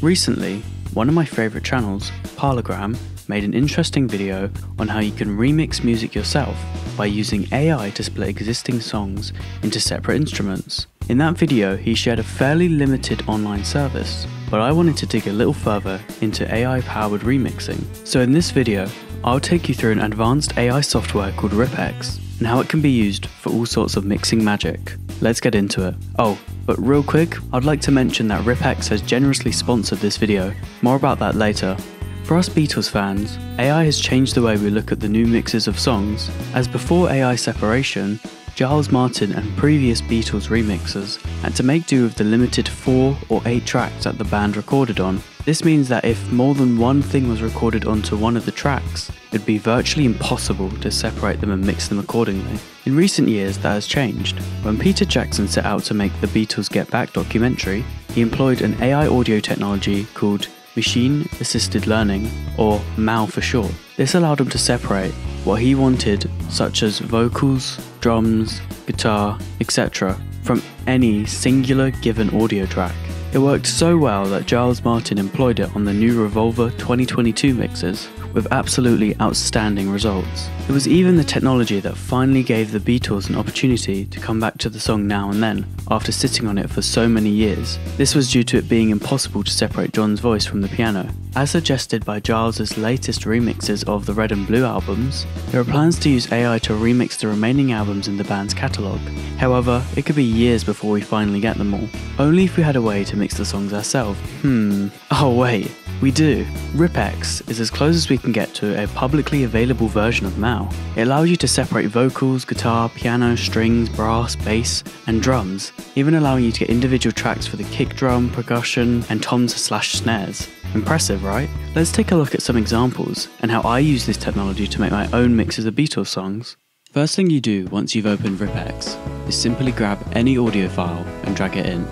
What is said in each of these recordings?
Recently, one of my favourite channels, Parlogram, made an interesting video on how you can remix music yourself by using AI to split existing songs into separate instruments. In that video, he shared a fairly limited online service, but I wanted to dig a little further into AI-powered remixing. So in this video, I'll take you through an advanced AI software called RipX and how it can be used for all sorts of mixing magic. Let's get into it. Oh, but real quick, I'd like to mention that RipX has generously sponsored this video. More about that later. For us Beatles fans, AI has changed the way we look at the new mixes of songs, as before AI separation, Giles Martin and previous Beatles remixers had to make do with the limited 4 or 8 tracks that the band recorded on. This means that if more than one thing was recorded onto one of the tracks, it'd be virtually impossible to separate them and mix them accordingly. In recent years, that has changed. When Peter Jackson set out to make the Beatles Get Back documentary, he employed an AI audio technology called Machine Assisted Learning, or MAL for short. This allowed him to separate what he wanted, such as vocals, drums, guitar, etc., from any singular given audio track. It worked so well that Giles Martin employed it on the new Revolver 2022 mixes, with absolutely outstanding results. It was even the technology that finally gave the Beatles an opportunity to come back to the song Now and Then, after sitting on it for so many years. This was due to it being impossible to separate John's voice from the piano. As suggested by Giles's latest remixes of the Red and Blue albums, there are plans to use AI to remix the remaining albums in the band's catalogue. However, it could be years before we finally get them all. Only if we had a way to mix the songs ourselves. Oh wait, we do. RipX is as close as we can get to a publicly available version of MAL. It allows you to separate vocals, guitar, piano, strings, brass, bass, and drums, even allowing you to get individual tracks for the kick drum, percussion, and toms/snares. Impressive, right? Let's take a look at some examples and how I use this technology to make my own mixes of Beatles songs. First thing you do once you've opened RipX is simply grab any audio file and drag it in.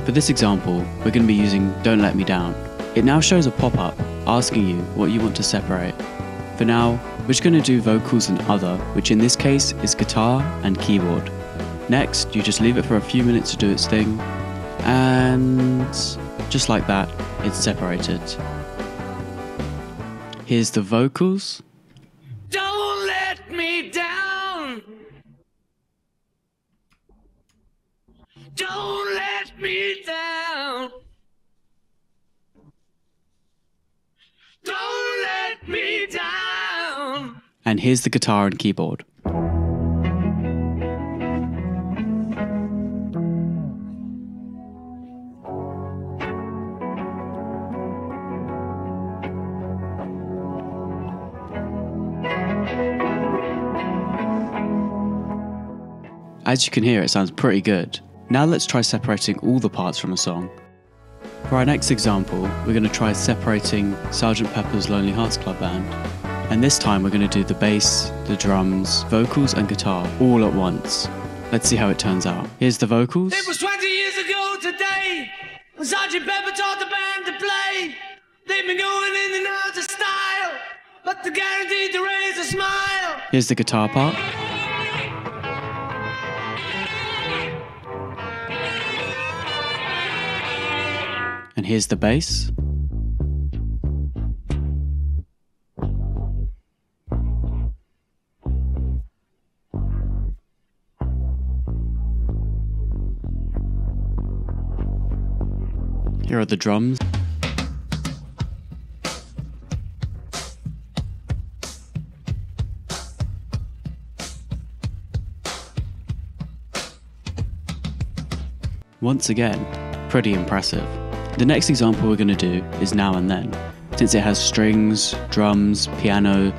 For this example, we're going to be using Don't Let Me Down. It now shows a pop-up asking you what you want to separate. For now, we're just going to do vocals and other, which in this case is guitar and keyboard. Next, you just leave it for a few minutes to do its thing, and just like that, it's separated. Here's the vocals. Don't let me down. Don't let me down. Don't let me down. And here's the guitar and keyboard. As you can hear, it sounds pretty good. Now let's try separating all the parts from a song. For our next example, we're going to try separating Sgt. Pepper's Lonely Hearts Club Band. And this time we're going to do the bass, the drums, vocals and guitar all at once. Let's see how it turns out. Here's the vocals. It was 20 years ago today when Sgt. Pepper taught the band to play. They've been going in and out of style, but they're guaranteed to raise a smile. Here's the guitar part. And here's the bass. Here are the drums. Once again, pretty impressive. The next example we're going to do is Now and Then, since it has strings, drums, piano,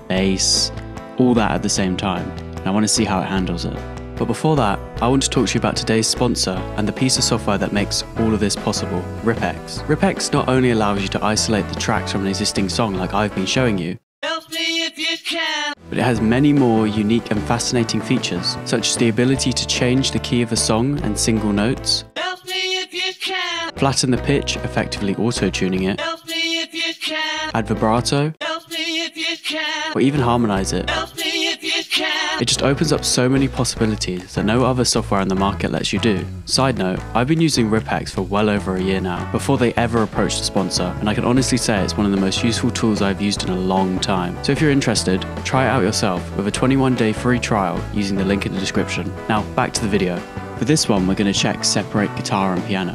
bass, all that at the same time, and I want to see how it handles it. But before that, I want to talk to you about today's sponsor and the piece of software that makes all of this possible, RipX. RipX not only allows you to isolate the tracks from an existing song like I've been showing you, Help me if you can. but it has many more unique and fascinating features, such as the ability to change the key of a song and single notes, Help me if you can. flatten the pitch, effectively auto-tuning it, Help me if you can. add vibrato, Help me if you can. or even harmonize it. Help me if you can. It just opens up so many possibilities that no other software on the market lets you do. Side note, I've been using RipX for well over a year now, before they ever approached a sponsor, and I can honestly say it's one of the most useful tools I've used in a long time. So if you're interested, try it out yourself with a 21-day free trial using the link in the description. Now back to the video. For this one, we're going to check separate guitar and piano.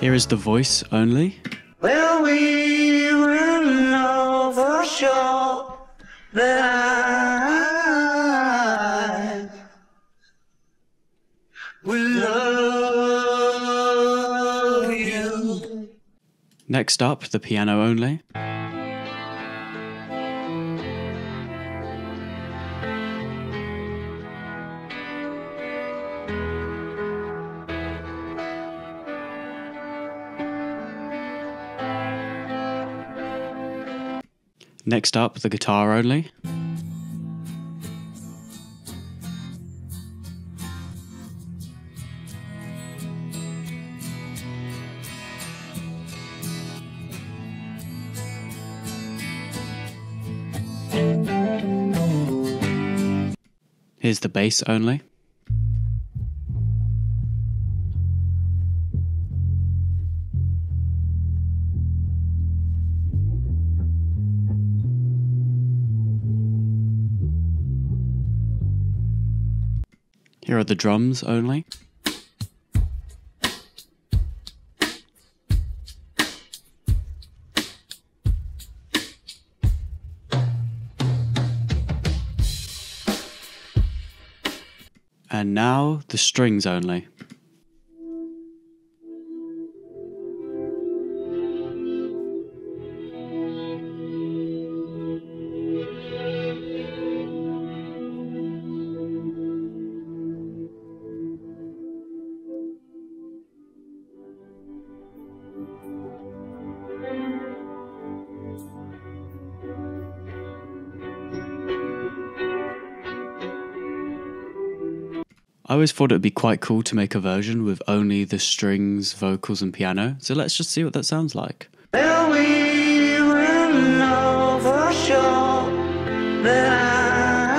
Here is the voice only. Well, we will know for sure that I will love you. Next up, the piano only. Next up, the guitar only. Here's the bass only. Here are the drums only. And now the strings only. I always thought it would be quite cool to make a version with only the strings, vocals and piano, so let's just see what that sounds like. Well, we will know for sure that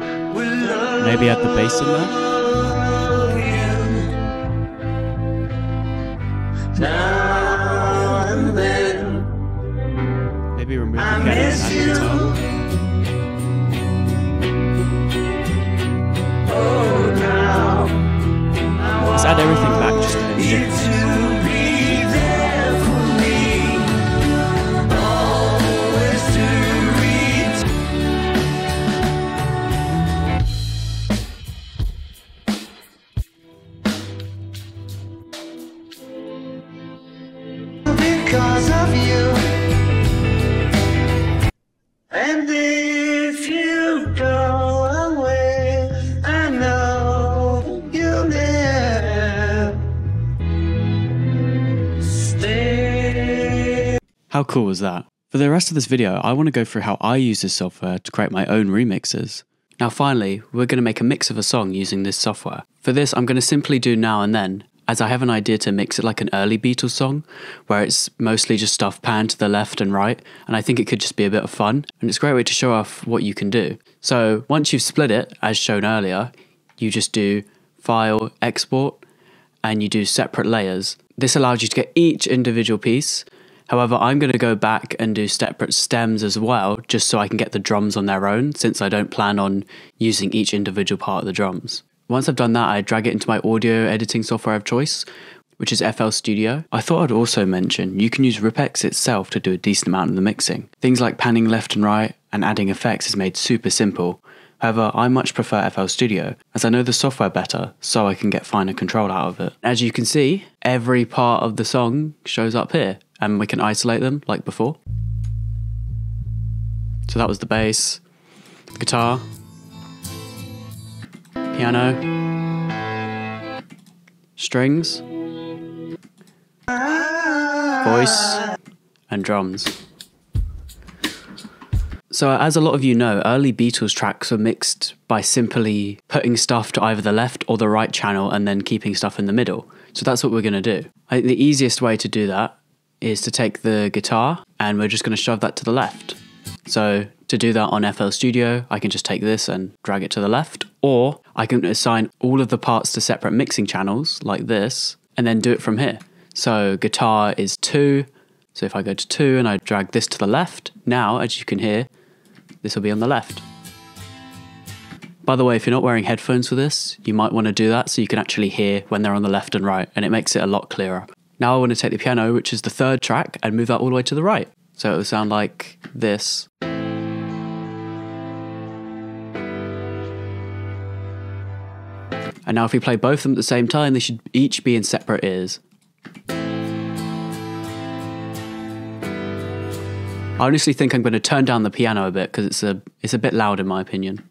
I will love Maybe add the bass in there? you. Now and then Maybe remove the I piano and miss add you. the guitar. Let's add everything back just to make it because of you. And if you go away, I know you'll never stay. How cool was that? For the rest of this video, I want to go through how I use this software to create my own remixes. Now finally, we're going to make a mix of a song using this software. For this, I'm going to simply do Now and Then, as I have an idea to mix it like an early Beatles song, where it's mostly just stuff panned to the left and right, and I think it could just be a bit of fun, and it's a great way to show off what you can do. So once you've split it, as shown earlier, you just do File, Export, and you do separate layers. This allows you to get each individual piece. However, I'm going to go back and do separate stems as well, just so I can get the drums on their own, since I don't plan on using each individual part of the drums. Once I've done that, I drag it into my audio editing software of choice, which is FL Studio. I thought I'd also mention you can use RipX itself to do a decent amount of the mixing. Things like panning left and right and adding effects is made super simple. However, I much prefer FL Studio, as I know the software better, so I can get finer control out of it. As you can see, every part of the song shows up here, and we can isolate them like before. So that was the bass, the guitar, piano, strings, voice, and drums. So as a lot of you know, early Beatles tracks were mixed by simply putting stuff to either the left or the right channel and then keeping stuff in the middle. So that's what we're going to do. I think the easiest way to do that is to take the guitar and we're just going to shove that to the left. So To do that on FL Studio, I can just take this and drag it to the left, or I can assign all of the parts to separate mixing channels like this, and then do it from here. So guitar is 2, so if I go to 2 and I drag this to the left, now, as you can hear, this will be on the left. By the way, if you're not wearing headphones for this, you might want to do that so you can actually hear when they're on the left and right, and it makes it a lot clearer. Now I want to take the piano, which is the 3rd track, and move that all the way to the right. So it will sound like this. And now if we play both of them at the same time, they should each be in separate ears. I honestly think I'm going to turn down the piano a bit because it's a bit loud in my opinion.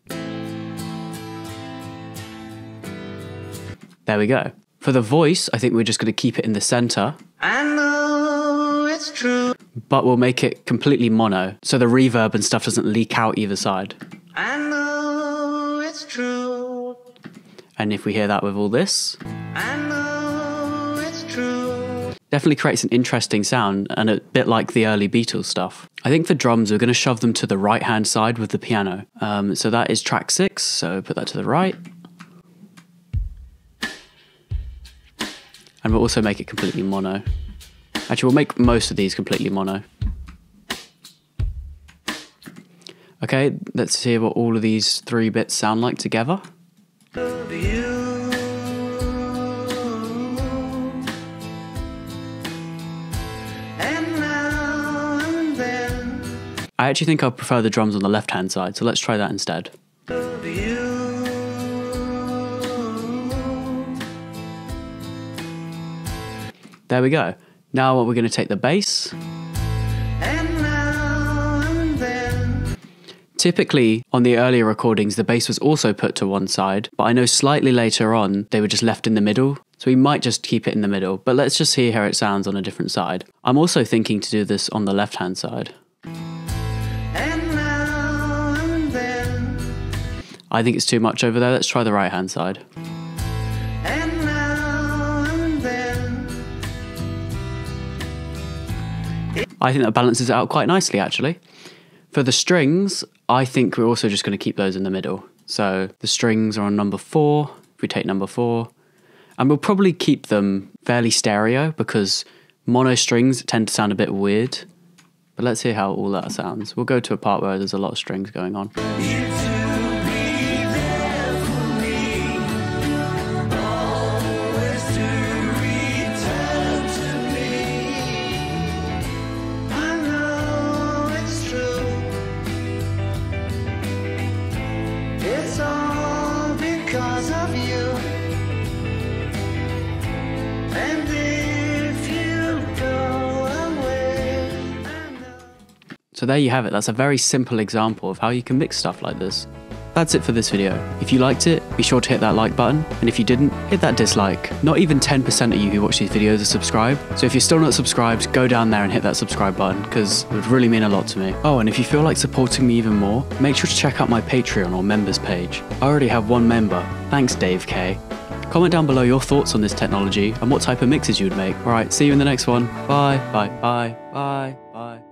There we go. For the voice, I think we're just going to keep it in the center. I know it's true. But we'll make it completely mono, so the reverb and stuff doesn't leak out either side. I know it's true. And if we hear that with all this, I know it's true. definitely creates an interesting sound and a bit like the early Beatles stuff. I think for drums, we're going to shove them to the right-hand side with the piano. So that is track 6, so put that to the right. And we'll also make it completely mono. Actually, we'll make most of these completely mono. Okay, let's hear what all of these 3 bits sound like together. I actually think I prefer the drums on the left-hand side, so let's try that instead. There we go. Now we're going to take the bass. Typically, on the earlier recordings, the bass was also put to one side, but I know slightly later on, they were just left in the middle, so we might just keep it in the middle, but let's just hear how it sounds on a different side. I'm also thinking to do this on the left-hand side. I think it's too much over there, let's try the right-hand side. I think that balances it out quite nicely, actually. For the strings, I think we're also just going to keep those in the middle. So the strings are on number 4, if we take number 4. And we'll probably keep them fairly stereo because mono strings tend to sound a bit weird. But let's hear how all that sounds. We'll go to a part where there's a lot of strings going on. So there you have it, that's a very simple example of how you can mix stuff like this. That's it for this video. If you liked it, be sure to hit that like button, and if you didn't, hit that dislike. Not even 10% of you who watch these videos are subscribed, so if you're still not subscribed, go down there and hit that subscribe button, because it would really mean a lot to me. Oh, and if you feel like supporting me even more, make sure to check out my Patreon or members page. I already have 1 member. Thanks, Dave K. Comment down below your thoughts on this technology and what type of mixes you would make. Alright, see you in the next one. Bye, bye, bye, bye, bye.